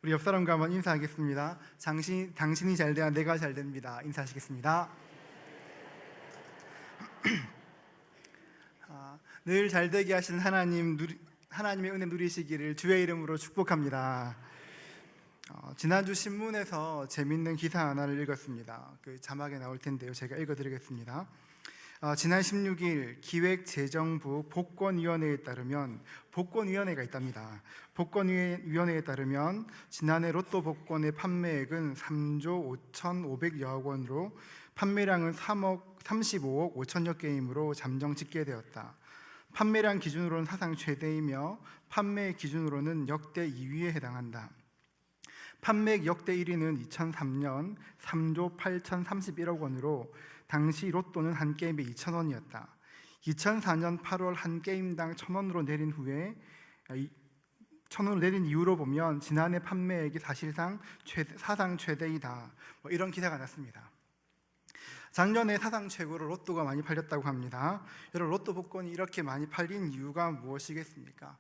우리 옆 사람과 한번 인사하겠습니다. 당신이 잘 돼야 내가 잘 됩니다. 인사하시겠습니다. 늘 잘 되게 하시는 하나님의 은혜 누리시기를 주의 이름으로 축복합니다. 지난주 신문에서 재밌는 기사 하나를 읽었습니다. 그 자막에 나올 텐데요. 제가 읽어드리겠습니다. 지난 16일 기획재정부 복권위원회에 따르면 복권위원회가 있답니다. 복권위원회에 따르면 지난해 로또 복권의 판매액은 3조 5,500여억 원으로 판매량은 35억 5천여 게임으로 잠정 집계되었다. 판매량 기준으로는 사상 최대이며 판매 기준으로는 역대 2위에 해당한다. 판매액 역대 1위는 2003년 3조 8,031억 원으로 당시 로또는 한 게임에 2,000원이었다. 2004년 8월 한 게임당 1,000원으로 내린 후에 1,000원으로 내린 이후로 보면 지난해 판매액이 사실상 사상 최대이다. 이런 기사가 났습니다. 작년에 사상 최고로 로또가 많이 팔렸다고 합니다. 여러분, 로또 복권이 이렇게 많이 팔린 이유가 무엇이겠습니까?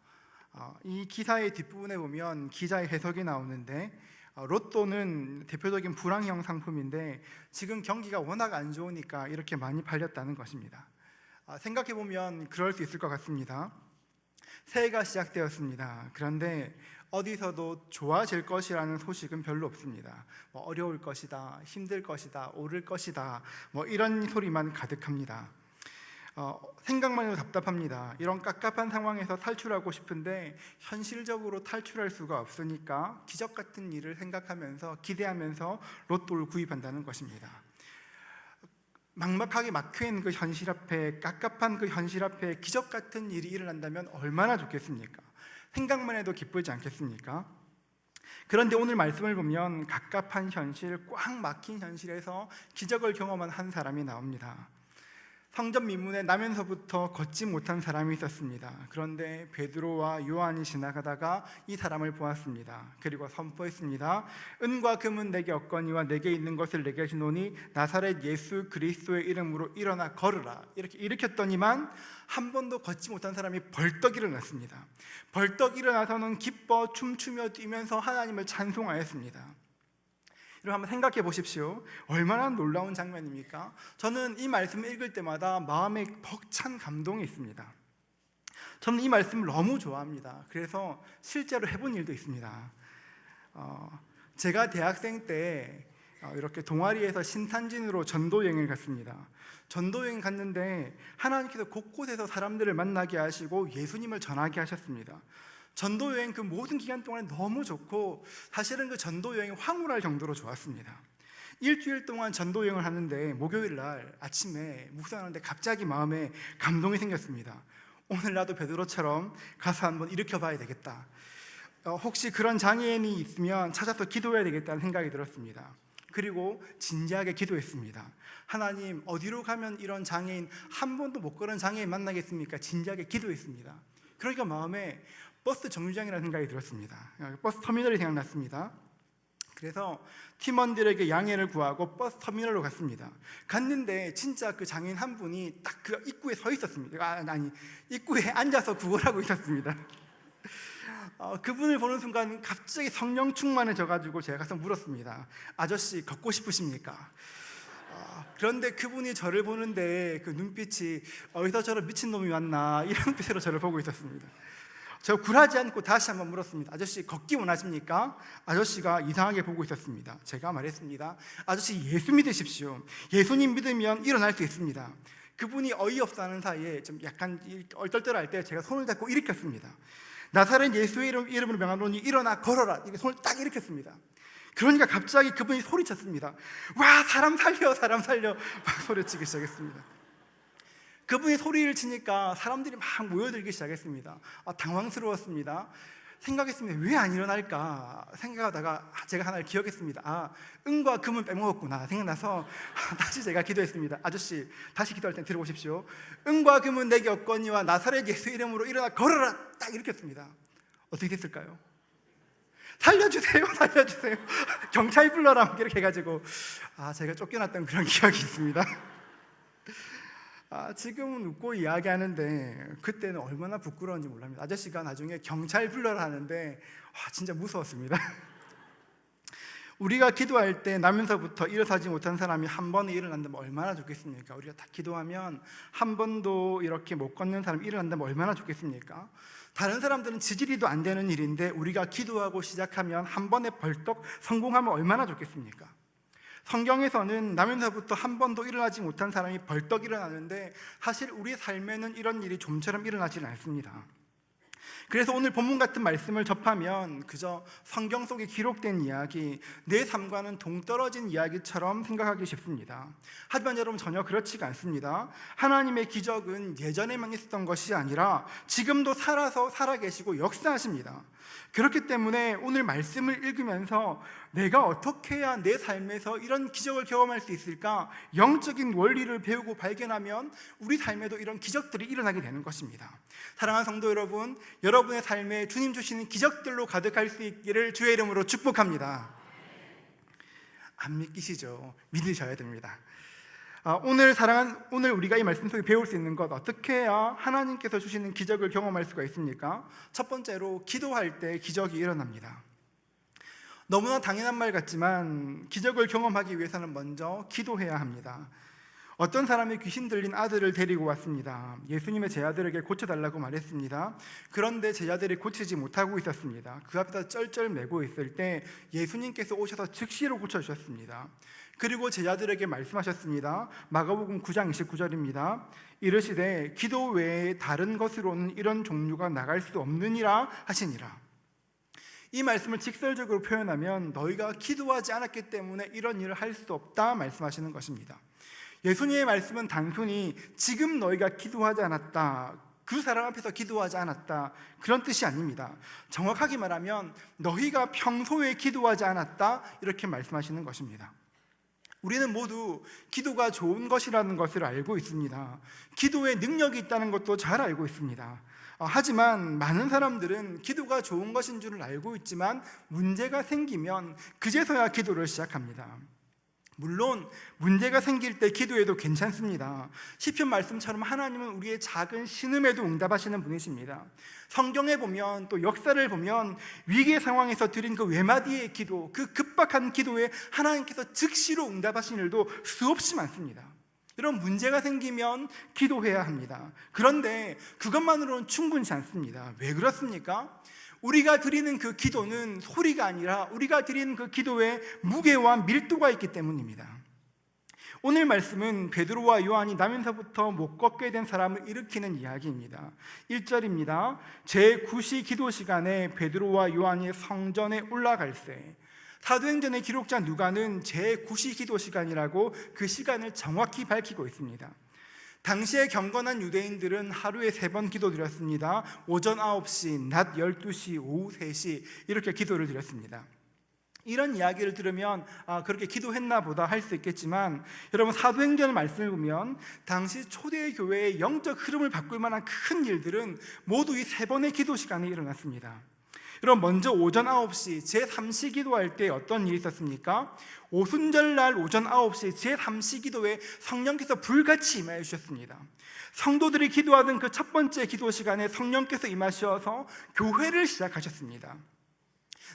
이 기사의 뒷부분에 보면 기자의 해석이 나오는데 로또는 대표적인 불황형 상품인데 지금 경기가 워낙 안 좋으니까 이렇게 많이 팔렸다는 것입니다. 생각해보면 그럴 수 있을 것 같습니다. 새해가 시작되었습니다. 그런데 어디서도 좋아질 것이라는 소식은 별로 없습니다. 어려울 것이다, 힘들 것이다, 오를 것이다, 이런 소리만 가득합니다. 생각만 해도 답답합니다. 이런 깝깝한 상황에서 탈출하고 싶은데 현실적으로 탈출할 수가 없으니까 기적 같은 일을 생각하면서 기대하면서 로또를 구입한다는 것입니다. 막막하게 막혀있는 그 현실 앞에, 깝깝한 그 현실 앞에 기적 같은 일이 일어난다면 얼마나 좋겠습니까? 생각만 해도 기쁘지 않겠습니까? 그런데 오늘 말씀을 보면 갑갑한 현실, 꽉 막힌 현실에서 기적을 경험한 한 사람이 나옵니다. 성전 민문에 나면서부터 걷지 못한 사람이 있었습니다. 그런데 베드로와 요한이 지나가다가 이 사람을 보았습니다. 그리고 선포했습니다. 은과 금은 내게 없거니와 내게 있는 것을 내게 주노니 나사렛 예수 그리스도의 이름으로 일어나 걸으라. 이렇게 일으켰더니만 한 번도 걷지 못한 사람이 벌떡 일어났습니다. 벌떡 일어나서는 기뻐 춤추며 뛰면서 하나님을 찬송하였습니다. 여러분, 한번 생각해 보십시오. 얼마나 놀라운 장면입니까? 저는 이 말씀을 읽을 때마다 마음에 벅찬 감동이 있습니다. 저는 이 말씀을 너무 좋아합니다. 그래서 실제로 해본 일도 있습니다. 제가 대학생 때 이렇게 동아리에서 신탄진으로 전도여행을 갔습니다. 전도여행 갔는데 하나님께서 곳곳에서 사람들을 만나게 하시고 예수님을 전하게 하셨습니다. 전도여행 그 모든 기간 동안에 너무 좋고 사실은 그 전도여행이 황홀할 정도로 좋았습니다. 일주일 동안 전도여행을 하는데 목요일 날 아침에 묵상하는데 갑자기 마음에 감동이 생겼습니다. 오늘 나도 베드로처럼 가서 한번 일으켜봐야 되겠다. 혹시 그런 장애인이 있으면 찾아서 기도해야 되겠다는 생각이 들었습니다. 그리고 진지하게 기도했습니다. 하나님, 어디로 가면 이런 장애인, 한 번도 못 걸은 장애인 만나겠습니까? 진지하게 기도했습니다. 그러니까 마음에 버스 정류장이라는 생각이 들었습니다. 버스 터미널이 생각났습니다. 그래서 팀원들에게 양해를 구하고 버스 터미널로 갔습니다. 갔는데 진짜 그 장애인 한 분이 딱 그 입구에 서 있었습니다. 입구에 앉아서 구걸하고 있었습니다. 그분을 보는 순간 갑자기 성령 충만해져가지고 제가 가서 물었습니다. 아저씨, 걷고 싶으십니까? 그런데 그분이 저를 보는데 그 눈빛이 어디서 저런 미친놈이 왔나 이런 눈빛으로 저를 보고 있었습니다. 저 굴하지 않고 다시 한번 물었습니다. 아저씨, 걷기 원하십니까? 아저씨가 이상하게 보고 있었습니다. 제가 말했습니다. 아저씨, 예수 믿으십시오. 예수님 믿으면 일어날 수 있습니다. 그분이 어이없어 하는 사이에 좀 약간 얼떨떨할 때 제가 손을 잡고 일으켰습니다. 나사렛 예수의 이름으로 명하노니 일어나 걸어라. 이렇게 손을 딱 일으켰습니다. 그러니까 갑자기 그분이 소리쳤습니다. 와, 사람 살려, 사람 살려, 막 소리치기 시작했습니다. 그분이 소리를 치니까 사람들이 막 모여들기 시작했습니다. 당황스러웠습니다. 생각했습니다. 왜 안 일어날까 생각하다가 제가 하나를 기억했습니다. 은과 금은 빼먹었구나 생각나서 다시 제가 기도했습니다. 아저씨, 다시 기도할 땐 들어보십시오. 은과 금은 내게 없거니와 나사렛 예수 이름으로 일어나 걸어라. 딱 일으켰습니다. 어떻게 됐을까요? 살려주세요, 살려주세요. 경찰 불러라. 이렇게 해가지고 제가 쫓겨났던 그런 기억이 있습니다. 지금은 웃고 이야기하는데 그때는 얼마나 부끄러운지 몰랍니다. 아저씨가 나중에 경찰 불러라 하는데 진짜 무서웠습니다. 우리가 기도할 때 나면서부터 일어서지 못한 사람이 한 번에 일어난다면 얼마나 좋겠습니까? 우리가 다 기도하면 한 번도 이렇게 못 걷는 사람이 일어난다면 얼마나 좋겠습니까? 다른 사람들은 지지리도 안 되는 일인데 우리가 기도하고 시작하면 한 번에 벌떡 성공하면 얼마나 좋겠습니까? 성경에서는 나면서부터 한 번도 일어나지 못한 사람이 벌떡 일어나는데 사실 우리 삶에는 이런 일이 좀처럼 일어나지는 않습니다. 그래서 오늘 본문 같은 말씀을 접하면 그저 성경 속에 기록된 이야기, 내 삶과는 동떨어진 이야기처럼 생각하기 쉽습니다. 하지만 여러분, 전혀 그렇지가 않습니다. 하나님의 기적은 예전에만 있었던 것이 아니라 지금도 살아계시고 역사하십니다. 그렇기 때문에 오늘 말씀을 읽으면서 내가 어떻게 해야 내 삶에서 이런 기적을 경험할 수 있을까? 영적인 원리를 배우고 발견하면 우리 삶에도 이런 기적들이 일어나게 되는 것입니다. 사랑하는 성도 여러분, 여러분의 삶에 주님 주시는 기적들로 가득할 수 있기를 주의 이름으로 축복합니다. 안 믿기시죠? 믿으셔야 됩니다. 오늘 우리가 이 말씀 속에 배울 수 있는 것, 어떻게 해야 하나님께서 주시는 기적을 경험할 수가 있습니까? 첫 번째로, 기도할 때 기적이 일어납니다. 너무나 당연한 말 같지만 기적을 경험하기 위해서는 먼저 기도해야 합니다. 어떤 사람이 귀신 들린 아들을 데리고 왔습니다. 예수님의 제자들에게 고쳐달라고 말했습니다. 그런데 제자들이 고치지 못하고 있었습니다. 그 앞에서 쩔쩔매고 있을 때 예수님께서 오셔서 즉시로 고쳐주셨습니다. 그리고 제자들에게 말씀하셨습니다. 마가복음 9장 29절입니다. 이르시되 기도 외에 다른 것으로는 이런 종류가 나갈 수 없느니라 하시니라. 이 말씀을 직설적으로 표현하면 너희가 기도하지 않았기 때문에 이런 일을 할 수 없다 말씀하시는 것입니다. 예수님의 말씀은 단순히 지금 너희가 기도하지 않았다, 그 사람 앞에서 기도하지 않았다, 그런 뜻이 아닙니다. 정확하게 말하면 너희가 평소에 기도하지 않았다, 이렇게 말씀하시는 것입니다. 우리는 모두 기도가 좋은 것이라는 것을 알고 있습니다. 기도에 능력이 있다는 것도 잘 알고 있습니다. 하지만 많은 사람들은 기도가 좋은 것인 줄은 알고 있지만 문제가 생기면 그제서야 기도를 시작합니다. 물론 문제가 생길 때 기도해도 괜찮습니다. 시편 말씀처럼 하나님은 우리의 작은 신음에도 응답하시는 분이십니다. 성경에 보면, 또 역사를 보면 위기 상황에서 드린 그 외마디의 기도, 그 급박한 기도에 하나님께서 즉시로 응답하신 일도 수없이 많습니다. 이런 문제가 생기면 기도해야 합니다. 그런데 그것만으로는 충분치 않습니다. 왜 그렇습니까? 우리가 드리는 그 기도는 소리가 아니라 우리가 드리는 그 기도에 무게와 밀도가 있기 때문입니다. 오늘 말씀은 베드로와 요한이 나면서부터 못 걷게 된 사람을 일으키는 이야기입니다. 1절입니다. 제9시 기도 시간에 베드로와 요한이 성전에 올라갈새. 사도행전의 기록자 누가는 제9시 기도 시간이라고 그 시간을 정확히 밝히고 있습니다. 당시에 경건한 유대인들은 하루에 3번 기도드렸습니다. 오전 9시, 낮 12시, 오후 3시 이렇게 기도를 드렸습니다. 이런 이야기를 들으면 그렇게 기도했나 보다 할 수 있겠지만, 여러분, 사도행전의 말씀을 보면 당시 초대 교회의 영적 흐름을 바꿀 만한 큰 일들은 모두 이 3번의 기도 시간에 일어났습니다. 여러분, 먼저 오전 9시 제3시 기도할 때 어떤 일이 있었습니까? 오순절날 오전 9시 제3시 기도에 성령께서 불같이 임하여 주셨습니다. 성도들이 기도하던 그 첫 번째 기도 시간에 성령께서 임하셔서 교회를 시작하셨습니다.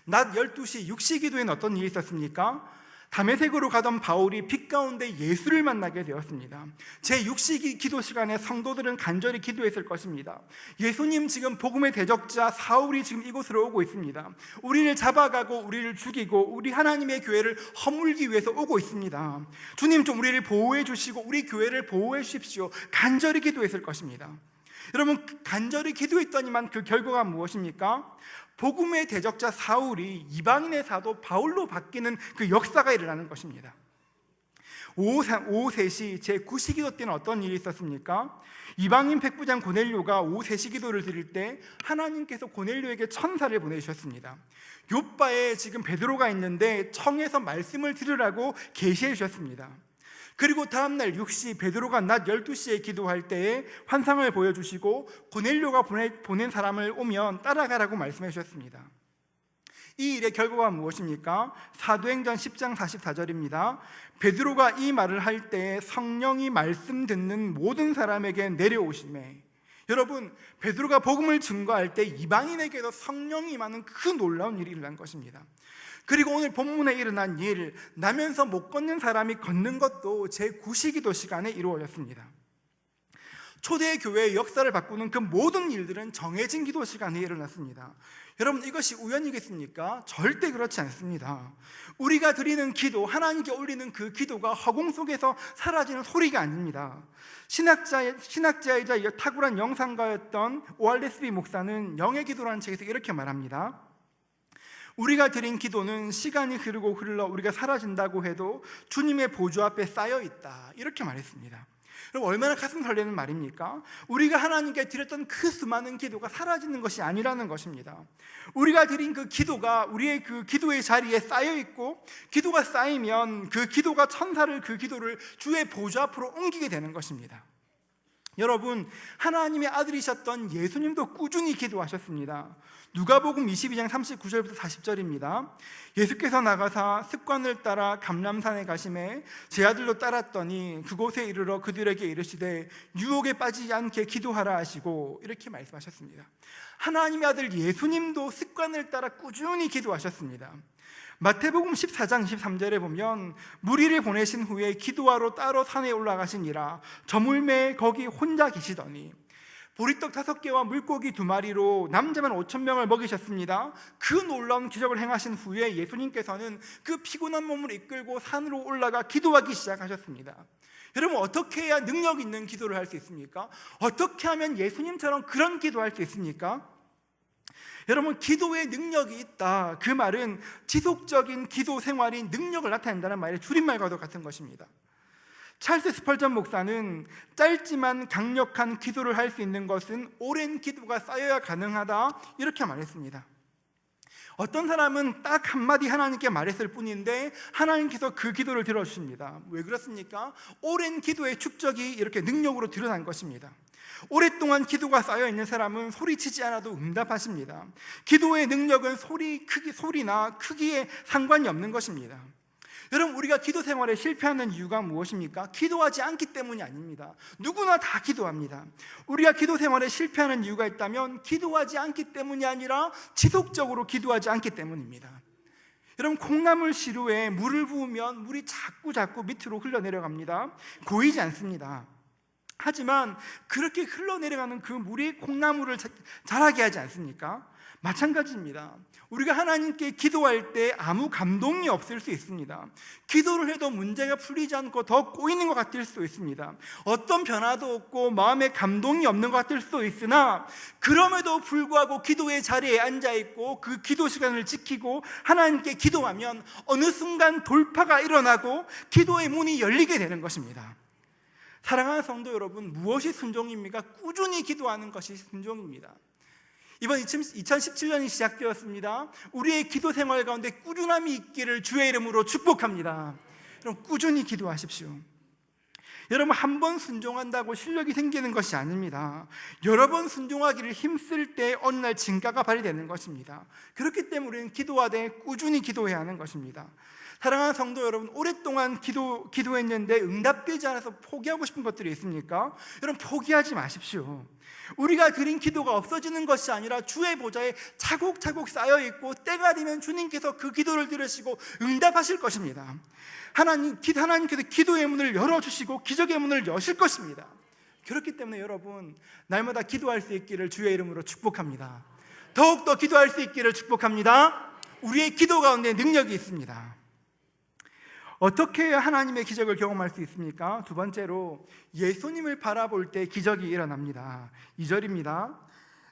낮 12시 6시 기도에는 어떤 일이 있었습니까? 다메섹으로 가던 바울이 빛 가운데 예수를 만나게 되었습니다. 제6시 기도 시간에 성도들은 간절히 기도했을 것입니다. 예수님, 지금 복음의 대적자 사울이 지금 이곳으로 오고 있습니다. 우리를 잡아가고 우리를 죽이고 우리 하나님의 교회를 허물기 위해서 오고 있습니다. 주님, 좀 우리를 보호해 주시고 우리 교회를 보호해 주십시오. 간절히 기도했을 것입니다. 여러분, 간절히 기도했더니만 그 결과가 무엇입니까? 복음의 대적자 사울이 이방인의 사도 바울로 바뀌는 그 역사가 일어나는 것입니다. 오후 3시 제9시 기도 때는 어떤 일이 있었습니까? 이방인 백부장 고넬료가 오후 3시 기도를 드릴 때 하나님께서 고넬료에게 천사를 보내주셨습니다. 욥바에 지금 베드로가 있는데 청에서 말씀을 들으라고 계시해 주셨습니다. 그리고 다음날 6시 베드로가 낮 12시에 기도할 때에 환상을 보여주시고 고넬료가 보낸 사람을 오면 따라가라고 말씀해 주셨습니다. 이 일의 결과가 무엇입니까? 사도행전 10장 44절입니다. 베드로가 이 말을 할 때에 성령이 말씀 듣는 모든 사람에게 내려오시매. 여러분, 베드로가 복음을 증거할 때 이방인에게도 성령이 임하는 그 놀라운 일이 일어난 것입니다. 그리고 오늘 본문에 일어난 일, 나면서 못 걷는 사람이 걷는 것도 제9시기도 시간에 이루어졌습니다. 초대 교회의 역사를 바꾸는 그 모든 일들은 정해진 기도 시간에 일어났습니다. 여러분, 이것이 우연이겠습니까? 절대 그렇지 않습니다. 우리가 드리는 기도, 하나님께 올리는 그 기도가 허공 속에서 사라지는 소리가 아닙니다. 신학자이자 탁월한 영상가였던 오알레스비 목사는 영의 기도라는 책에서 이렇게 말합니다. 우리가 드린 기도는 시간이 흐르고 흘러 우리가 사라진다고 해도 주님의 보좌 앞에 쌓여 있다, 이렇게 말했습니다. 그럼 얼마나 가슴 설레는 말입니까? 우리가 하나님께 드렸던 그 수많은 기도가 사라지는 것이 아니라는 것입니다. 우리가 드린 그 기도가 우리의 그 기도의 자리에 쌓여 있고, 기도가 쌓이면 그 기도가 천사를, 그 기도를 주의 보좌 앞으로 옮기게 되는 것입니다. 여러분, 하나님의 아들이셨던 예수님도 꾸준히 기도하셨습니다. 누가복음 22장 39절부터 40절입니다. 예수께서 나가사 습관을 따라 감람산에 가심에 제 아들로 따랐더니 그곳에 이르러 그들에게 이르시되 유혹에 빠지지 않게 기도하라 하시고, 이렇게 말씀하셨습니다. 하나님의 아들 예수님도 습관을 따라 꾸준히 기도하셨습니다. 마태복음 14장 23절에 보면 무리를 보내신 후에 기도하러 따로 산에 올라가시니라 저물매에 거기 혼자 계시더니 보리떡 5개와 물고기 2마리로 남자만 5,000명을 먹이셨습니다. 그 놀라운 기적을 행하신 후에 예수님께서는 그 피곤한 몸을 이끌고 산으로 올라가 기도하기 시작하셨습니다. 여러분, 어떻게 해야 능력 있는 기도를 할 수 있습니까? 어떻게 하면 예수님처럼 그런 기도할 수 있습니까? 여러분, 기도에 능력이 있다, 그 말은 지속적인 기도 생활이 능력을 나타낸다는 말의 줄임말과도 같은 것입니다. 찰스 스펄전 목사는 짧지만 강력한 기도를 할 수 있는 것은 오랜 기도가 쌓여야 가능하다, 이렇게 말했습니다. 어떤 사람은 딱 한마디 하나님께 말했을 뿐인데 하나님께서 그 기도를 들어주십니다. 왜 그렇습니까? 오랜 기도의 축적이 이렇게 능력으로 드러난 것입니다. 오랫동안 기도가 쌓여있는 사람은 소리치지 않아도 응답하십니다. 기도의 능력은 소리나 크기에 상관이 없는 것입니다. 여러분, 우리가 기도 생활에 실패하는 이유가 무엇입니까? 기도하지 않기 때문이 아닙니다. 누구나 다 기도합니다. 우리가 기도 생활에 실패하는 이유가 있다면 기도하지 않기 때문이 아니라 지속적으로 기도하지 않기 때문입니다. 여러분, 콩나물 시루에 물을 부으면 물이 자꾸 밑으로 흘러내려갑니다. 고이지 않습니다. 하지만 그렇게 흘러내려가는 그 물이 콩나물을 자라게 하지 않습니까? 마찬가지입니다. 우리가 하나님께 기도할 때 아무 감동이 없을 수 있습니다. 기도를 해도 문제가 풀리지 않고 더 꼬이는 것 같을 수도 있습니다. 어떤 변화도 없고 마음에 감동이 없는 것 같을 수도 있으나, 그럼에도 불구하고 기도의 자리에 앉아있고 그 기도 시간을 지키고 하나님께 기도하면 어느 순간 돌파가 일어나고 기도의 문이 열리게 되는 것입니다. 사랑하는 성도 여러분, 무엇이 순종입니까? 꾸준히 기도하는 것이 순종입니다. 이번 2017년이 시작되었습니다. 우리의 기도 생활 가운데 꾸준함이 있기를 주의 이름으로 축복합니다. 여러분, 꾸준히 기도하십시오. 여러분, 한 번 순종한다고 실력이 생기는 것이 아닙니다. 여러 번 순종하기를 힘쓸 때 어느 날 진가가 발휘되는 것입니다. 그렇기 때문에 우리는 기도하되 꾸준히 기도해야 하는 것입니다. 사랑하는 성도 여러분, 오랫동안 기도했는데 응답되지 않아서 포기하고 싶은 것들이 있습니까? 여러분, 포기하지 마십시오. 우리가 드린 기도가 없어지는 것이 아니라 주의 보좌에 차곡차곡 쌓여있고 때가 되면 주님께서 그 기도를 들으시고 응답하실 것입니다. 하나님께서 기도의 문을 열어주시고 기적의 문을 여실 것입니다. 그렇기 때문에 여러분, 날마다 기도할 수 있기를 주의 이름으로 축복합니다. 더욱더 기도할 수 있기를 축복합니다. 우리의 기도 가운데 능력이 있습니다. 어떻게 해야 하나님의 기적을 경험할 수 있습니까? 두 번째로, 예수님을 바라볼 때 기적이 일어납니다. 2절입니다.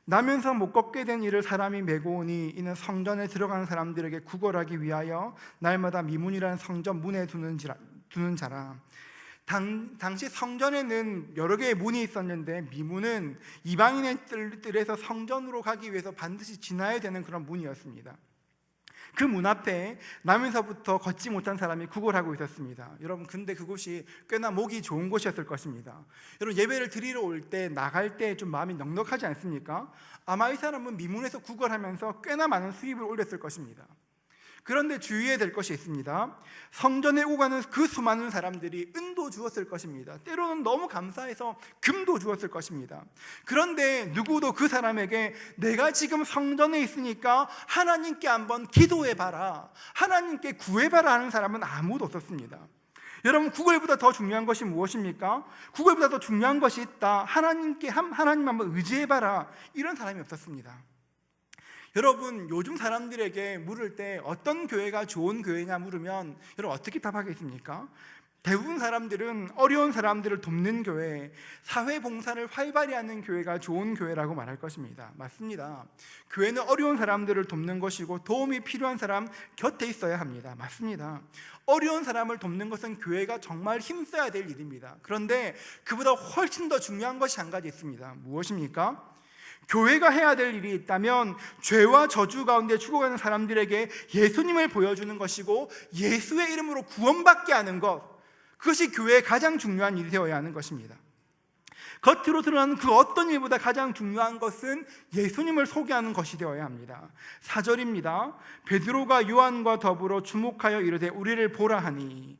나면서 못 걷게 된 이를 사람이 메고 오니 이는 성전에 들어가는 사람들에게 구걸하기 위하여 날마다 미문이라는 성전 문에 두는 자라. 당시 성전에는 여러 개의 문이 있었는데 미문은 이방인의 뜰에서 성전으로 가기 위해서 반드시 지나야 되는 그런 문이었습니다. 그 문 앞에 나면서부터 걷지 못한 사람이 구걸하고 있었습니다. 여러분, 근데 그곳이 꽤나 목이 좋은 곳이었을 것입니다. 여러분, 예배를 드리러 올 때, 나갈 때 좀 마음이 넉넉하지 않습니까? 아마 이 사람은 미문에서 구걸하면서 꽤나 많은 수입을 올렸을 것입니다. 그런데 주의해야 될 것이 있습니다. 성전에 오가는 그 수많은 사람들이 은도 주었을 것입니다. 때로는 너무 감사해서 금도 주었을 것입니다. 그런데 누구도 그 사람에게 내가 지금 성전에 있으니까 하나님께 한번 기도해봐라, 하나님께 구해봐라 하는 사람은 아무도 없었습니다. 여러분, 구걸보다 더 중요한 것이 무엇입니까? 구걸보다 더 중요한 것이 있다, 하나님 한번 의지해봐라, 이런 사람이 없었습니다. 여러분, 요즘 사람들에게 물을 때 어떤 교회가 좋은 교회냐 물으면 여러분 어떻게 답하겠습니까? 대부분 사람들은 어려운 사람들을 돕는 교회, 사회봉사를 활발히 하는 교회가 좋은 교회라고 말할 것입니다. 맞습니다. 교회는 어려운 사람들을 돕는 것이고 도움이 필요한 사람 곁에 있어야 합니다. 맞습니다. 어려운 사람을 돕는 것은 교회가 정말 힘써야 될 일입니다. 그런데 그보다 훨씬 더 중요한 것이 한 가지 있습니다. 무엇입니까? 교회가 해야 될 일이 있다면 죄와 저주 가운데 죽어가는 사람들에게 예수님을 보여주는 것이고 예수의 이름으로 구원받게 하는 것, 그것이 교회의 가장 중요한 일이 되어야 하는 것입니다. 겉으로 드러나는 그 어떤 일보다 가장 중요한 것은 예수님을 소개하는 것이 되어야 합니다. 4절입니다. 베드로가 요한과 더불어 주목하여 이르되 우리를 보라 하니,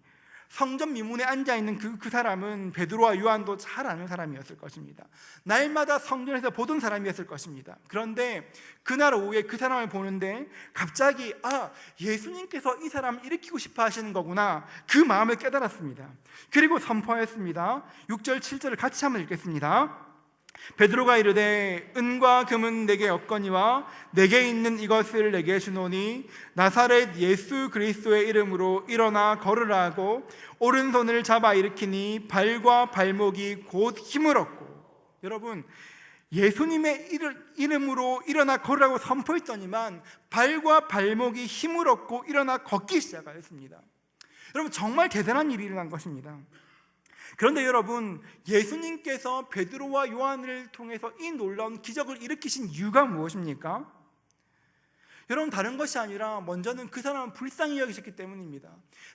성전 미문에 앉아있는 그 사람은 베드로와 요한도 잘 아는 사람이었을 것입니다. 날마다 성전에서 보던 사람이었을 것입니다. 그런데 그날 오후에 그 사람을 보는데 갑자기 예수님께서 이 사람을 일으키고 싶어 하시는 거구나, 그 마음을 깨달았습니다. 그리고 선포하였습니다. 6절 7절을 같이 한번 읽겠습니다. 베드로가 이르되 은과 금은 내게 없거니와 내게 있는 이것을 내게 주노니 나사렛 예수 그리스도의 이름으로 일어나 걸으라 하고 오른손을 잡아 일으키니 발과 발목이 곧 힘을 얻고. 여러분, 예수님의 이름으로 일어나 걸으라고 선포했더니만 발과 발목이 힘을 얻고 일어나 걷기 시작하였습니다. 여러분, 정말 대단한 일이 일어난 것입니다. 그런데 여러분, 예수님께서 베드로와 요한을 통해서 이 놀라운 기적을 일으키신 이유가 무엇입니까? 여러분, 다른 것이 아니라 먼저는 그 사람을 불쌍히 여기셨기 때문입니다.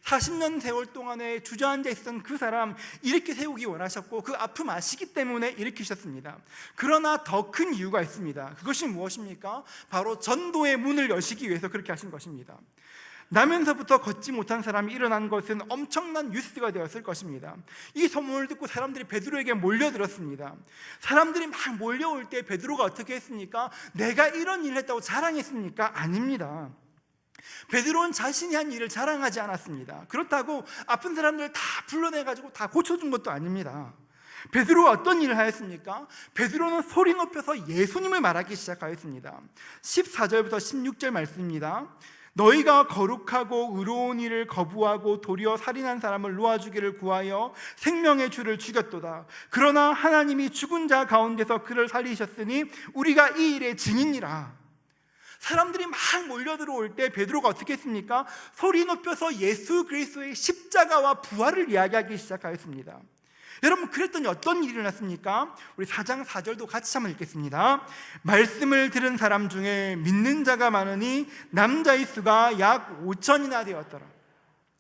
40년 세월 동안에 주저앉아 있었던 그 사람 이렇게 세우기 원하셨고 그 아픔 아시기 때문에 일으키셨습니다. 그러나 더 큰 이유가 있습니다. 그것이 무엇입니까? 바로 전도의 문을 여시기 위해서 그렇게 하신 것입니다. 나면서부터 걷지 못한 사람이 일어난 것은 엄청난 뉴스가 되었을 것입니다. 이 소문을 듣고 사람들이 베드로에게 몰려들었습니다. 사람들이 막 몰려올 때 베드로가 어떻게 했습니까? 내가 이런 일을 했다고 자랑했습니까? 아닙니다. 베드로는 자신이 한 일을 자랑하지 않았습니다. 그렇다고 아픈 사람들을 다 불러내가지고 다 고쳐준 것도 아닙니다. 베드로가 어떤 일을 하였습니까? 베드로는 소리 높여서 예수님을 말하기 시작하였습니다. 14절부터 16절 말씀입니다. 너희가 거룩하고 의로운 일을 거부하고 도리어 살인한 사람을 놓아주기를 구하여 생명의 주를 죽였도다. 그러나 하나님이 죽은 자 가운데서 그를 살리셨으니 우리가 이 일의 증인이라. 사람들이 막 몰려들어올 때 베드로가 어떻게 했습니까? 소리 높여서 예수 그리스도의 십자가와 부활을 이야기하기 시작하였습니다. 여러분, 그랬더니 어떤 일이 일어났습니까? 우리 4장 4절도 같이 한번 읽겠습니다. 말씀을 들은 사람 중에 믿는 자가 많으니 남자의 수가 약 5천이나 되었더라.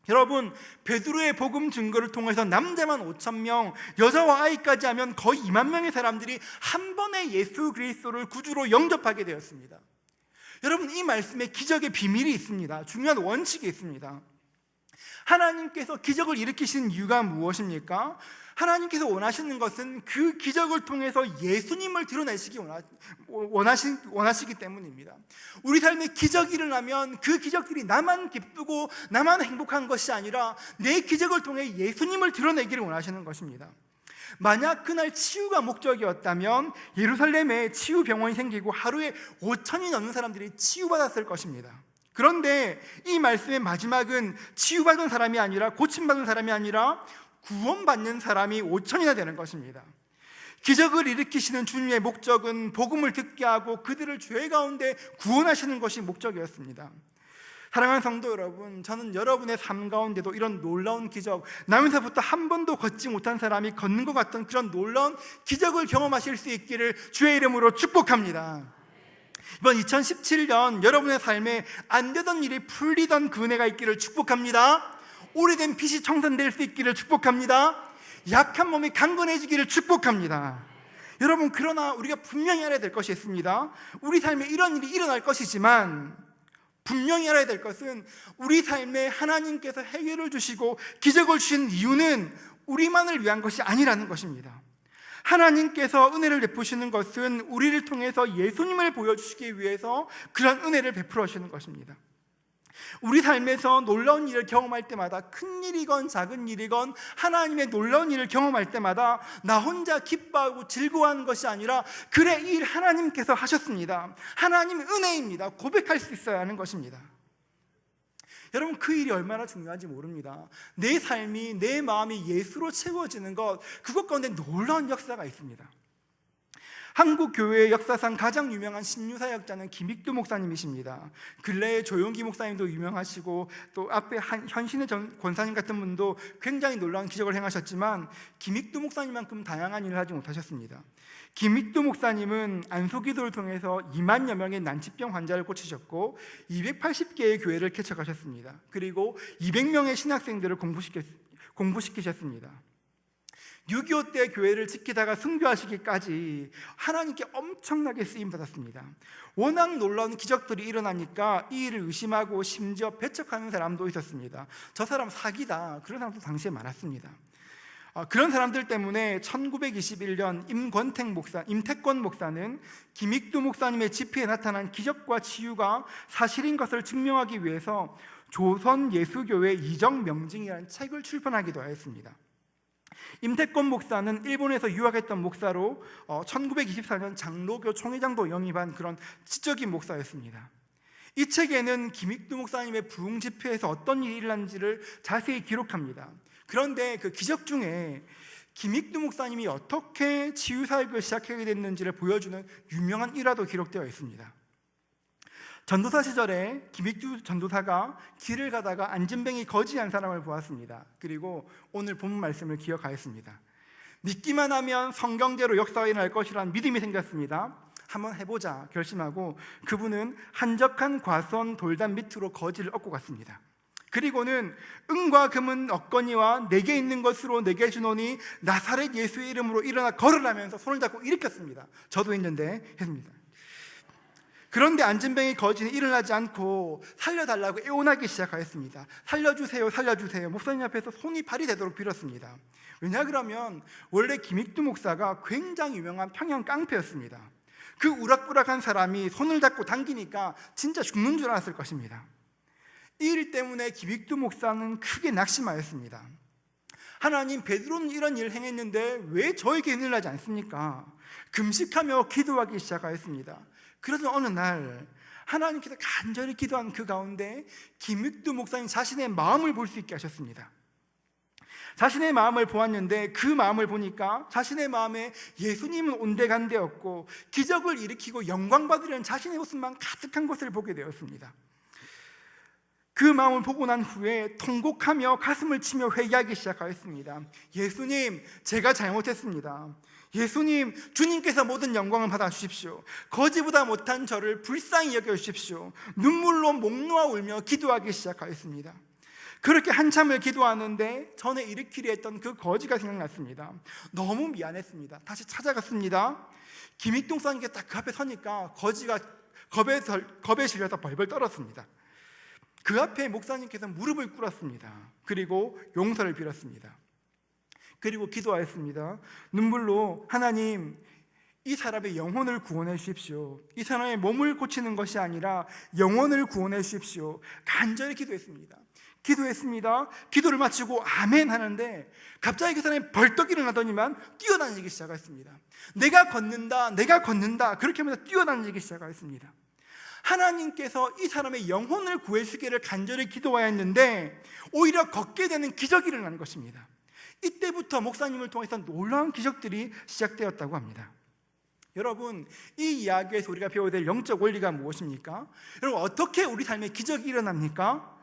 여러분, 베드로의 복음 증거를 통해서 남자만 5,000명, 여자와 아이까지 하면 거의 2만 명의 사람들이 한 번에 예수 그리스도를 구주로 영접하게 되었습니다. 여러분, 이 말씀에 기적의 비밀이 있습니다. 중요한 원칙이 있습니다. 하나님께서 기적을 일으키신 이유가 무엇입니까? 하나님께서 원하시는 것은 그 기적을 통해서 예수님을 드러내시기 원하시기 때문입니다. 우리 삶에 기적이 일어나면 그 기적들이 나만 기쁘고 나만 행복한 것이 아니라 내 기적을 통해 예수님을 드러내기를 원하시는 것입니다. 만약 그날 치유가 목적이었다면 예루살렘에 치유병원이 생기고 하루에 5천이 넘는 사람들이 치유받았을 것입니다. 그런데 이 말씀의 마지막은 치유받은 사람이 아니라, 고침받은 사람이 아니라 구원받는 사람이 5천이나 되는 것입니다. 기적을 일으키시는 주님의 목적은 복음을 듣게 하고 그들을 죄 가운데 구원하시는 것이 목적이었습니다. 사랑하는 성도 여러분, 저는 여러분의 삶 가운데도 이런 놀라운 기적, 나면서부터 한 번도 걷지 못한 사람이 걷는 것 같은 그런 놀라운 기적을 경험하실 수 있기를 주의 이름으로 축복합니다. 이번 2017년 여러분의 삶에 안 되던 일이 풀리던 그 은혜가 있기를 축복합니다. 오래된 빚이 청산될 수 있기를 축복합니다. 약한 몸이 강건해지기를 축복합니다. 여러분, 그러나 우리가 분명히 알아야 될 것이 있습니다. 우리 삶에 이런 일이 일어날 것이지만 분명히 알아야 될 것은 우리 삶에 하나님께서 해결을 주시고 기적을 주신 이유는 우리만을 위한 것이 아니라는 것입니다. 하나님께서 은혜를 베푸시는 것은 우리를 통해서 예수님을 보여주시기 위해서 그런 은혜를 베풀어 주시는 것입니다. 우리 삶에서 놀라운 일을 경험할 때마다, 큰 일이건 작은 일이건 하나님의 놀라운 일을 경험할 때마다 나 혼자 기뻐하고 즐거워하는 것이 아니라 그래, 이 일 하나님께서 하셨습니다, 하나님 은혜입니다, 고백할 수 있어야 하는 것입니다. 여러분, 그 일이 얼마나 중요한지 모릅니다. 내 삶이, 내 마음이 예수로 채워지는 것, 그것 가운데 놀라운 역사가 있습니다. 한국 교회의 역사상 가장 유명한 신유사역자는 김익두 목사님이십니다. 근래에 조용기 목사님도 유명하시고 또 앞에 현신의 권사님 같은 분도 굉장히 놀라운 기적을 행하셨지만 김익두 목사님만큼 다양한 일을 하지 못하셨습니다. 김익두 목사님은 안수기도를 통해서 2만여 명의 난치병 환자를 고치셨고 280개의 교회를 개척하셨습니다. 그리고 200명의 신학생들을 공부시키셨습니다. 6.25 때 교회를 지키다가 순교하시기까지 하나님께 엄청나게 쓰임받았습니다. 워낙 놀라운 기적들이 일어나니까 이 일을 의심하고 심지어 배척하는 사람도 있었습니다. 저 사람 사기다, 그런 사람도 당시에 많았습니다. 그런 사람들 때문에 1921년 임태권 목사는 김익두 목사님의 집회에 나타난 기적과 치유가 사실인 것을 증명하기 위해서 조선예수교회 이정명징이라는 책을 출판하기도 하였습니다. 임태권 목사는 일본에서 유학했던 목사로 1924년 장로교 총회장도 영입한 그런 지적인 목사였습니다. 이 책에는 김익두 목사님의 부흥 집회에서 어떤 일이 일어난지를 자세히 기록합니다. 그런데 그 기적 중에 김익두 목사님이 어떻게 치유사역을 시작하게 됐는지를 보여주는 유명한 일화도 기록되어 있습니다. 전도사 시절에 김익두 전도사가 길을 가다가 안진뱅이 거지한 사람을 보았습니다. 그리고 오늘 본문 말씀을 기억하였습니다. 믿기만 하면 성경대로 역사가 일어날 것이라는 믿음이 생겼습니다. 한번 해보자 결심하고 그분은 한적한 과수원 돌담 밑으로 거지를 얻고 갔습니다. 그리고는 은과 금은 얻거니와 내게 있는 것으로 내게 주노니 나사렛 예수의 이름으로 일어나 걸으라면서 손을 잡고 일으켰습니다. 저도 있는데 했습니다. 그런데 안진뱅이 거지는 일어나지 않고 살려달라고 애원하기 시작하였습니다. 살려주세요, 살려주세요. 목사님 앞에서 손이 발이 되도록 빌었습니다. 왜냐 그러면 원래 김익두 목사가 굉장히 유명한 평양 깡패였습니다. 그 우락부락한 사람이 손을 잡고 당기니까 진짜 죽는 줄 알았을 것입니다. 이 일 때문에 김익두 목사는 크게 낙심하였습니다. 하나님, 베드로는 이런 일을 행했는데 왜 저에게 일어나지 않습니까? 금식하며 기도하기 시작하였습니다. 그러던 어느 날 하나님께서 간절히 기도한 그 가운데 김익두 목사님 자신의 마음을 볼 수 있게 하셨습니다. 자신의 마음을 보았는데 그 마음을 보니까 자신의 마음에 예수님은 온데간데였고 기적을 일으키고 영광 받으려는 자신의 모습만 가득한 것을 보게 되었습니다. 그 마음을 보고 난 후에 통곡하며 가슴을 치며 회개하기 시작하였습니다. 예수님, 제가 잘못했습니다. 예수님, 주님께서 모든 영광을 받아주십시오. 거지보다 못한 저를 불쌍히 여겨주십시오. 눈물로 목 놓아 울며 기도하기 시작하였습니다. 그렇게 한참을 기도하는데 전에 일으키려 했던 그 거지가 생각났습니다. 너무 미안했습니다. 다시 찾아갔습니다. 김익동 사님께 딱 그 앞에 서니까 거지가 겁에 실려서 벌벌 떨었습니다. 그 앞에 목사님께서 무릎을 꿇었습니다. 그리고 용서를 빌었습니다. 그리고 기도하였습니다. 눈물로 하나님, 이 사람의 영혼을 구원해 주십시오. 이 사람의 몸을 고치는 것이 아니라 영혼을 구원해 주십시오. 간절히 기도했습니다. 기도를 마치고 아멘 하는데 갑자기 그 사람이 벌떡 일어나더니만 뛰어다니기 시작했습니다. 내가 걷는다 그렇게 하면서 뛰어다니기 시작했습니다. 하나님께서 이 사람의 영혼을 구해주기를 간절히 기도하였는데 오히려 걷게 되는 기적이 일어나는 것입니다. 이때부터 목사님을 통해서 놀라운 기적들이 시작되었다고 합니다. 여러분, 이 이야기에서 우리가 배워야 될 영적 원리가 무엇입니까? 여러분, 어떻게 우리 삶에 기적이 일어납니까?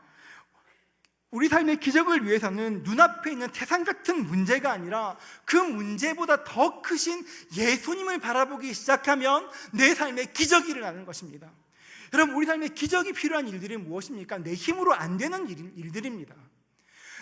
우리 삶의 기적을 위해서는 눈앞에 있는 태산 같은 문제가 아니라 그 문제보다 더 크신 예수님을 바라보기 시작하면 내 삶에 기적이 일어나는 것입니다. 여러분, 우리 삶에 기적이 필요한 일들이 무엇입니까? 내 힘으로 안 되는 일들입니다.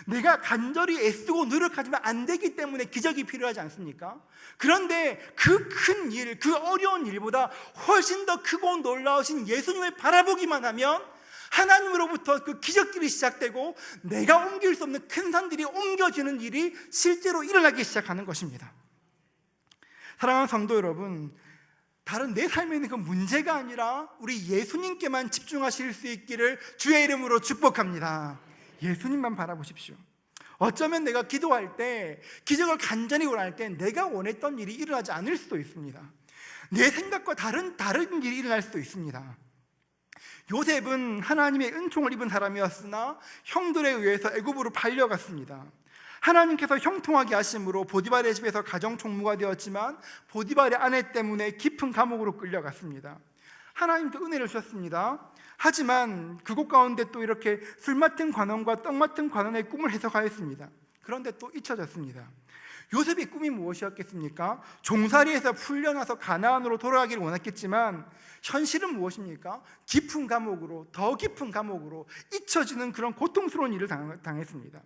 내가 간절히 애쓰고 노력하지만 안 되기 때문에 기적이 필요하지 않습니까? 그런데 그 큰 일, 그 어려운 일보다 훨씬 더 크고 놀라우신 예수님을 바라보기만 하면 하나님으로부터 그 기적들이 시작되고 내가 옮길 수 없는 큰 산들이 옮겨지는 일이 실제로 일어나기 시작하는 것입니다. 사랑하는 성도 여러분, 다른 내 삶에 있는 그 문제가 아니라 우리 예수님께만 집중하실 수 있기를 주의 이름으로 축복합니다. 예수님만 바라보십시오. 어쩌면 내가 기도할 때, 기적을 간절히 원할 때 내가 원했던 일이 일어나지 않을 수도 있습니다. 내 생각과 다른 일이 일어날 수도 있습니다. 요셉은 하나님의 은총을 입은 사람이었으나 형들에 의해서 애굽으로 팔려갔습니다. 하나님께서 형통하게 하심으로 보디발의 집에서 가정총무가 되었지만 보디발의 아내 때문에 깊은 감옥으로 끌려갔습니다. 하나님도 은혜를 주셨습니다. 하지만 그곳 가운데 또 이렇게 술 맡은 관원과 떡 맡은 관원의 꿈을 해석하였습니다. 그런데 또 잊혀졌습니다. 요셉의 꿈이 무엇이었겠습니까? 종살이에서 풀려나서 가나안으로 돌아가기를 원했겠지만 현실은 무엇입니까? 깊은 감옥으로, 더 깊은 감옥으로 잊혀지는 그런 고통스러운 일을 당했습니다.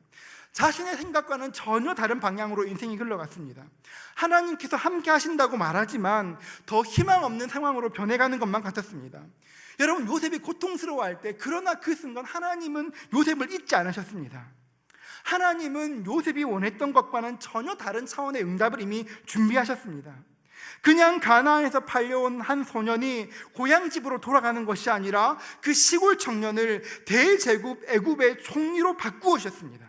자신의 생각과는 전혀 다른 방향으로 인생이 흘러갔습니다. 하나님께서 함께 하신다고 말하지만 더 희망 없는 상황으로 변해가는 것만 같았습니다. 여러분, 요셉이 고통스러워할 때, 그러나 그 순간 하나님은 요셉을 잊지 않으셨습니다. 하나님은 요셉이 원했던 것과는 전혀 다른 차원의 응답을 이미 준비하셨습니다. 그냥 가나안에서 팔려온 한 소년이 고향 집으로 돌아가는 것이 아니라 그 시골 청년을 대제국 애굽의 총리로 바꾸셨습니다.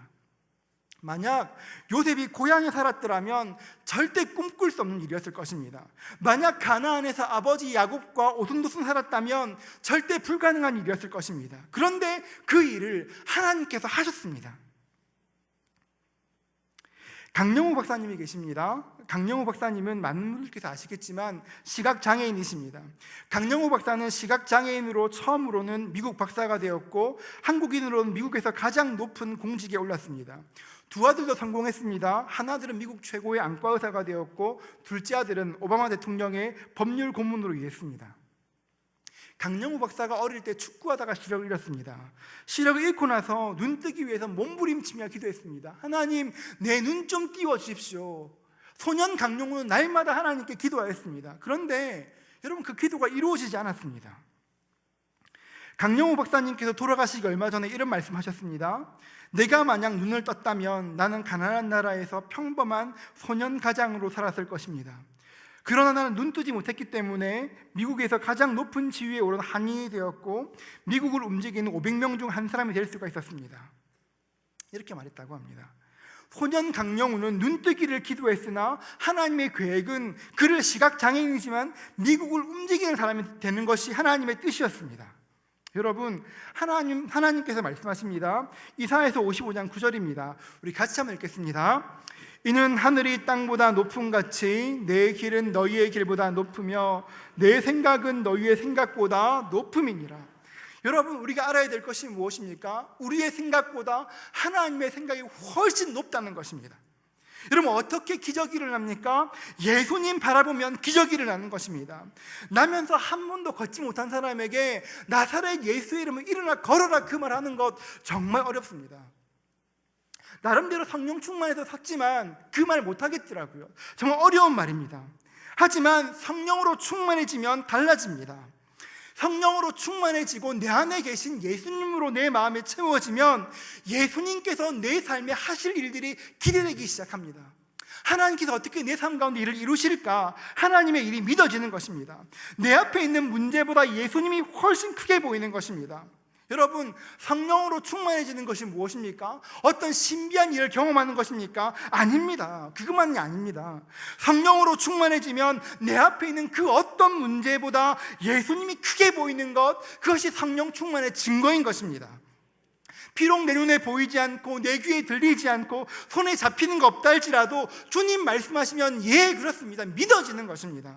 만약 요셉이 고향에 살았더라면 절대 꿈꿀 수 없는 일이었을 것입니다. 만약 가나안에서 아버지 야곱과 오순도순 살았다면 절대 불가능한 일이었을 것입니다. 그런데 그 일을 하나님께서 하셨습니다. 강영우 박사님이 계십니다. 강영우 박사님은 많은 분들께서 아시겠지만 시각장애인이십니다. 강영우 박사는 시각장애인으로 처음으로는 미국 박사가 되었고 한국인으로는 미국에서 가장 높은 공직에 올랐습니다. 두 아들도 성공했습니다. 한 아들은 미국 최고의 안과 의사가 되었고 둘째 아들은 오바마 대통령의 법률 고문으로 일했습니다. 강영우 박사가 어릴 때 축구하다가 시력을 잃었습니다. 시력을 잃고 나서 눈 뜨기 위해서 몸부림치며 기도했습니다. 하나님, 내 눈 좀 띄워주십시오. 소년 강영우는 날마다 하나님께 기도하였습니다. 그런데 여러분, 그 기도가 이루어지지 않았습니다. 강영우 박사님께서 돌아가시기 얼마 전에 이런 말씀하셨습니다. 내가 만약 눈을 떴다면 나는 가난한 나라에서 평범한 소년 가장으로 살았을 것입니다. 그러나 나는 눈 뜨지 못했기 때문에 미국에서 가장 높은 지위에 오른 한인이 되었고 미국을 움직이는 500명 중 한 사람이 될 수가 있었습니다. 이렇게 말했다고 합니다. 소년 강영우는 눈뜨기를 기도했으나 하나님의 계획은 그를 시각장애인이지만 미국을 움직이는 사람이 되는 것이 하나님의 뜻이었습니다. 여러분, 하나님께서 말씀하십니다. 이사야서 55장 9절입니다. 우리 같이 한번 읽겠습니다. 이는 하늘이 땅보다 높음같이 내 길은 너희의 길보다 높으며 내 생각은 너희의 생각보다 높음이니라. 여러분, 우리가 알아야 될 것이 무엇입니까? 우리의 생각보다 하나님의 생각이 훨씬 높다는 것입니다. 여러분, 어떻게 기적이 일어납니까? 예수님 바라보면 기적이 일어나는 것입니다. 나면서 한 번도 걷지 못한 사람에게 나사렛 예수의 이름을 일어나 걸어라 그 말하는 것 정말 어렵습니다. 나름대로 성령 충만해서 섰지만 그 말 못하겠더라고요. 정말 어려운 말입니다. 하지만 성령으로 충만해지면 달라집니다. 성령으로 충만해지고 내 안에 계신 예수님으로 내 마음에 채워지면 예수님께서 내 삶에 하실 일들이 기대되기 시작합니다. 하나님께서 어떻게 내 삶 가운데 일을 이루실까? 하나님의 일이 믿어지는 것입니다. 내 앞에 있는 문제보다 예수님이 훨씬 크게 보이는 것입니다. 여러분, 성령으로 충만해지는 것이 무엇입니까? 어떤 신비한 일을 경험하는 것입니까? 아닙니다. 그것만이 아닙니다. 성령으로 충만해지면 내 앞에 있는 그 어떤 문제보다 예수님이 크게 보이는 것, 그것이 성령 충만의 증거인 것입니다. 비록 내 눈에 보이지 않고 내 귀에 들리지 않고 손에 잡히는 거 없다 할지라도 주님 말씀하시면 예, 그렇습니다. 믿어지는 것입니다.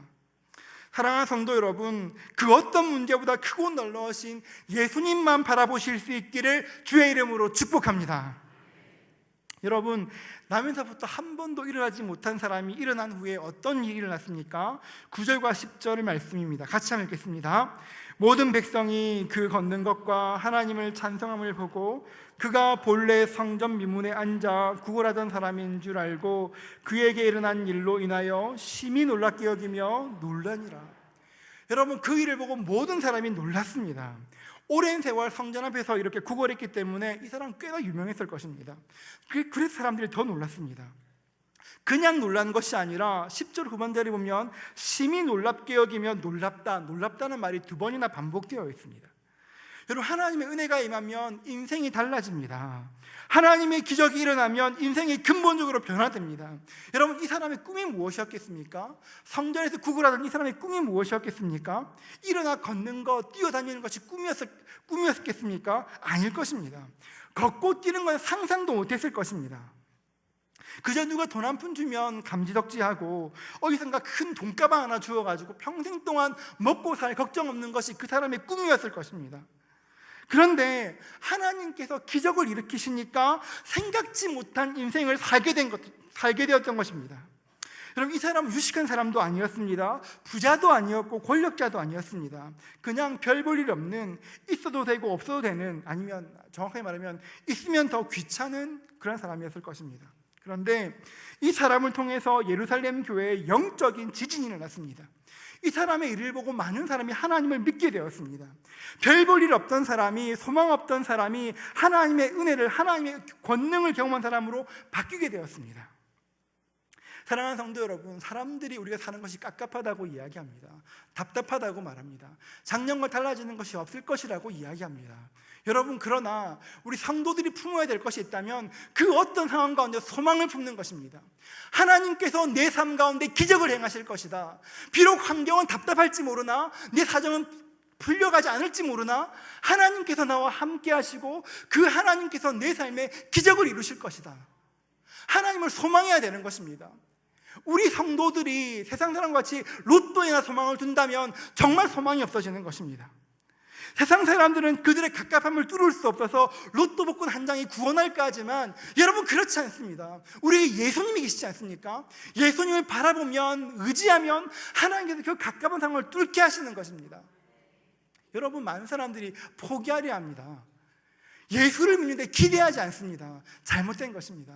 사랑하는 성도 여러분, 그 어떤 문제보다 크고 놀라우신 예수님만 바라보실 수 있기를 주의 이름으로 축복합니다. 여러분, 나면서부터 한 번도 일어나지 못한 사람이 일어난 후에 어떤 일이 일어났습니까? 9절과 10절의 말씀입니다. 같이 한번 읽겠습니다. 모든 백성이 그 걷는 것과 하나님을 찬송함을 보고 그가 본래 성전 미문에 앉아 구걸하던 사람인 줄 알고 그에게 일어난 일로 인하여 심히 놀랍게 여기며 놀라니라. 여러분, 그 일을 보고 모든 사람이 놀랐습니다. 오랜 세월 성전 앞에서 이렇게 구걸했기 때문에 이 사람 꽤나 유명했을 것입니다. 그래서 사람들이 더 놀랐습니다. 그냥 놀란 것이 아니라 10절 후반절에 보면 심히 놀랍게 여기며 놀랍다는 말이 2번이나 반복되어 있습니다. 여러분, 하나님의 은혜가 임하면 인생이 달라집니다. 하나님의 기적이 일어나면 인생이 근본적으로 변화됩니다. 여러분, 이 사람의 꿈이 무엇이었겠습니까? 성전에서 구걸하던 이 사람의 꿈이 무엇이었겠습니까? 일어나 걷는 것, 뛰어다니는 것이 꿈이었겠습니까? 아닐 것입니다. 걷고 뛰는 건 상상도 못했을 것입니다. 그저 누가 돈 한 푼 주면 감지덕지하고 어디선가 큰 돈가방 하나 주어가지고 평생 동안 먹고 살 걱정 없는 것이 그 사람의 꿈이었을 것입니다. 그런데 하나님께서 기적을 일으키시니까 생각지 못한 인생을 살게 되었던 것입니다. 여러분, 이 사람은 유식한 사람도 아니었습니다. 부자도 아니었고 권력자도 아니었습니다. 그냥 별 볼 일 없는, 있어도 되고 없어도 되는, 아니면 정확하게 말하면 있으면 더 귀찮은 그런 사람이었을 것입니다. 그런데 이 사람을 통해서 예루살렘 교회에 영적인 지진이 일어났습니다. 이 사람의 일을 보고 많은 사람이 하나님을 믿게 되었습니다. 별 볼 일 없던 사람이, 소망 없던 사람이 하나님의 은혜를, 하나님의 권능을 경험한 사람으로 바뀌게 되었습니다. 사랑하는 성도 여러분, 사람들이 우리가 사는 것이 깝깝하다고 이야기합니다. 답답하다고 말합니다. 작년과 달라지는 것이 없을 것이라고 이야기합니다. 여러분, 그러나 우리 성도들이 품어야 될 것이 있다면 그 어떤 상황 가운데 소망을 품는 것입니다. 하나님께서 내 삶 가운데 기적을 행하실 것이다. 비록 환경은 답답할지 모르나, 내 사정은 풀려가지 않을지 모르나 하나님께서 나와 함께 하시고 그 하나님께서 내 삶에 기적을 이루실 것이다. 하나님을 소망해야 되는 것입니다. 우리 성도들이 세상 사람과 같이 로또에나 소망을 둔다면 정말 소망이 없어지는 것입니다. 세상 사람들은 그들의 갑갑함을 뚫을 수 없어서 로또 복권 한 장이 구원할까 하지만 여러분, 그렇지 않습니다. 우리 예수님이 계시지 않습니까? 예수님을 바라보면, 의지하면 하나님께서 그 갑갑한 상황을 뚫게 하시는 것입니다. 여러분, 많은 사람들이 포기하려 합니다. 예수를 믿는데 기대하지 않습니다. 잘못된 것입니다.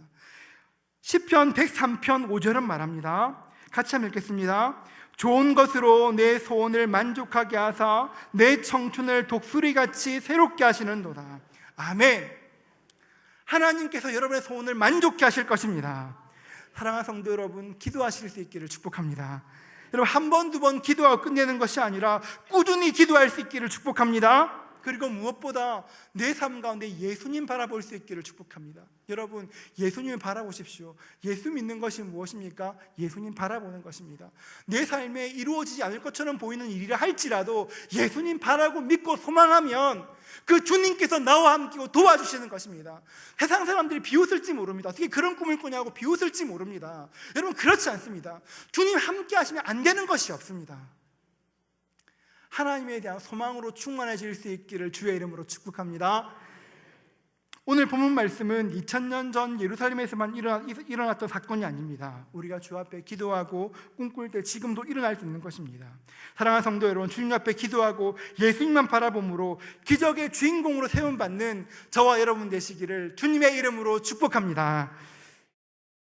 시편 103편 5절은 말합니다. 같이 한번 읽겠습니다. 좋은 것으로 내 소원을 만족하게 하사 내 청춘을 독수리같이 새롭게 하시는도다. 아멘. 하나님께서 여러분의 소원을 만족케 하실 것입니다. 사랑하는 성도 여러분, 기도하실 수 있기를 축복합니다. 여러분, 한 번, 두 번 기도하고 끝내는 것이 아니라 꾸준히 기도할 수 있기를 축복합니다. 그리고 무엇보다 내 삶 가운데 예수님 바라볼 수 있기를 축복합니다. 여러분, 예수님을 바라보십시오. 예수 믿는 것이 무엇입니까? 예수님 바라보는 것입니다. 내 삶에 이루어지지 않을 것처럼 보이는 일이라 할지라도 예수님 바라고 믿고 소망하면 그 주님께서 나와 함께 도와주시는 것입니다. 세상 사람들이 비웃을지 모릅니다. 어떻게 그런 꿈을 꾸냐고 비웃을지 모릅니다. 여러분, 그렇지 않습니다. 주님 함께 하시면 안 되는 것이 없습니다. 하나님에 대한 소망으로 충만해질 수 있기를 주의 이름으로 축복합니다. 오늘 본문 말씀은 2000년 전 예루살렘에서만 일어났던 사건이 아닙니다. 우리가 주 앞에 기도하고 꿈꿀 때 지금도 일어날 수 있는 것입니다. 사랑하는 성도 여러분, 주님 앞에 기도하고 예수님만 바라봄으로 기적의 주인공으로 세움받는 저와 여러분 되시기를 주님의 이름으로 축복합니다.